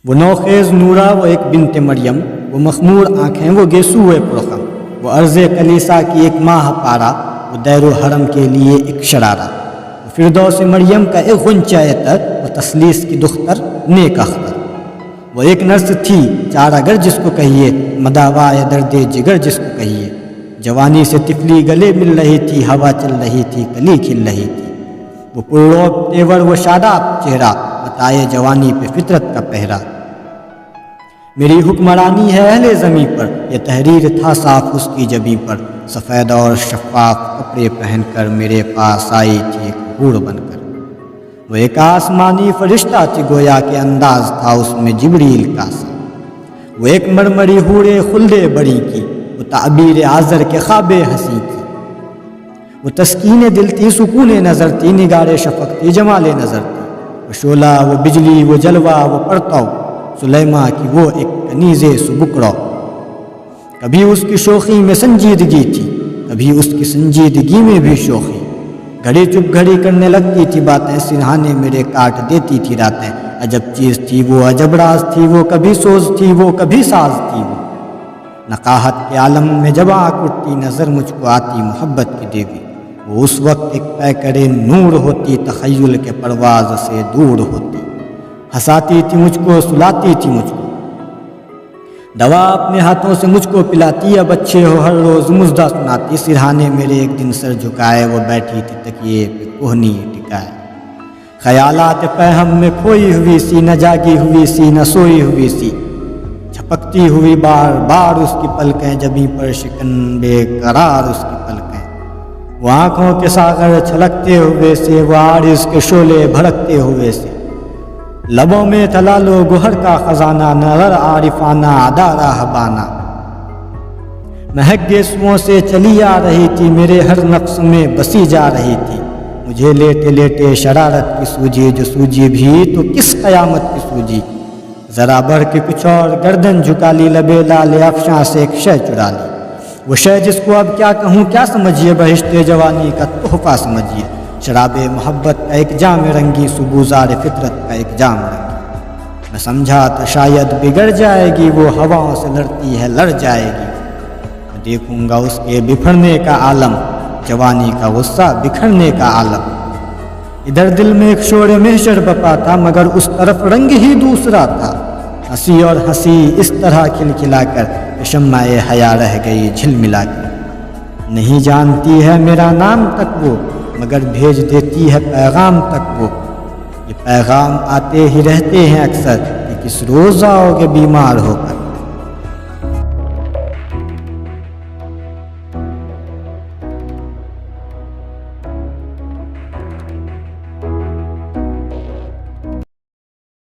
وہ نوخیز نورا وہ ایک بنت مریم، وہ مخمور آنکھیں وہ گیسو پرخم، وہ عرض کلیسا کی ایک ماہ پارا، وہ دیر و حرم کے لیے ایک شرارہ، وہ فردوس مریم کا ایک غنچہ تر، وہ تسلیس کی دختر نیک اختر، وہ ایک نرس تھی چارہ گر جس کو کہیے، مداوا یا درد جگر جس کو کہیے، جوانی سے طفلی گلے مل رہی تھی، ہوا چل رہی تھی کلی کھل رہی تھی، وہ پرروب تیور وہ شاداب چہرہ، بتائے جوانی پہ فطرت کا پہرا، میری حکمرانی ہے اہل زمیں پر، یہ تحریر تھا صاف اس کی جبیں پر، سفید اور شفاف کپڑے پہن کر میرے پاس آئی تھی ایک حور بن کر، وہ ایک آسمانی فرشتہ تھی گویا کہ انداز تھا اس میں جبریل کا سا، وہ ایک مرمری حور خلد بڑی کی، وہ تعبیر آزر کے خواب ہنسی تھی، وہ تسکین دل تھی سکون نظر تھی، نگار شفق تھی جمال نظر تھی، وہ شعلہ وہ بجلی وہ جلوہ وہ پرتو، سلیمہ کی وہ ایک کنیز سبکڑو، کبھی اس کی شوخی میں سنجیدگی تھی، کبھی اس کی سنجیدگی میں بھی شوخی، گھڑی چپ گھڑی کرنے لگتی تھی باتیں، سرہانے میرے کاٹ دیتی تھی راتیں، عجب چیز تھی وہ عجب راز تھی وہ، کبھی سوز تھی وہ کبھی ساز تھی وہ، نقاہت کے عالم میں جب آنکھ اٹھتی نظر مجھ کو آتی محبت کی دیوی، وہ اس وقت ایک پیکر نور ہوتی، تخیل کے پرواز سے دور ہوتی، ہنساتی تھی مجھ کو سلاتی تھی مجھ کو، دوا اپنے ہاتھوں سے مجھ کو پلاتی، اب اچھے ہو ہر روز مزدہ سناتی، سرہانے میرے ایک دن سر جھکائے، وہ بیٹھی تھی تکیے پہ کوہنی ٹکائے، خیالات پہم میں کھوئی ہوئی سی، نہ جاگی ہوئی سی نہ سوئی ہوئی سی، جھپکتی ہوئی بار بار اس کی پلکیں، جبیں پر شکن بے قرار اس کی پلکیں، وہ آنکھوں کے ساغر چھلکتے ہوئے سے، وہ عارض کے شعلے بھڑکتے ہوئے سے، لبوں میں تھا لال و گہر کا خزانہ، نظر عارفانہ ادا راہبانہ، مہک گیسوؤں سے چلی آ رہی تھی، میرے ہر نفس میں بسی جا رہی تھی، مجھے لیٹے لیٹے شرارت کی سوجی، جو سوجی بھی تو کس قیامت کی سوجی، ذرا بڑھ کے کچھ اور گردن جھکا لی، لبے لال افشاں سے ایک شے چرا لی، وہ شے جس کو اب کیا کہوں کیا سمجھیے، بہشت جوانی کا تحفہ سمجھیے، شراب محبت کا ایک جام رنگی، سبوزار فطرت کا ایک جام رنگی، میں سمجھا تھا شاید بگڑ جائے گی، وہ ہواؤں سے لڑتی ہے لڑ جائے گی، میں دیکھوں گا اس کے بکھرنے کا عالم، جوانی کا غصہ بکھرنے کا عالم، ادھر دل میں ایک شور محشر بپا تھا، مگر اس طرف رنگ ہی دوسرا تھا، ہنسی اور ہنسی اس طرح کھلکھلا کر شمع حیا رہ گئی جھل ملا کر، نہیں جانتی ہے میرا نام تک وہ، مگر بھیج دیتی ہے پیغام تک وہ، یہ پیغام آتے ہی رہتے ہیں اکثر کہ کس روز آؤ گے بیمار ہو کر،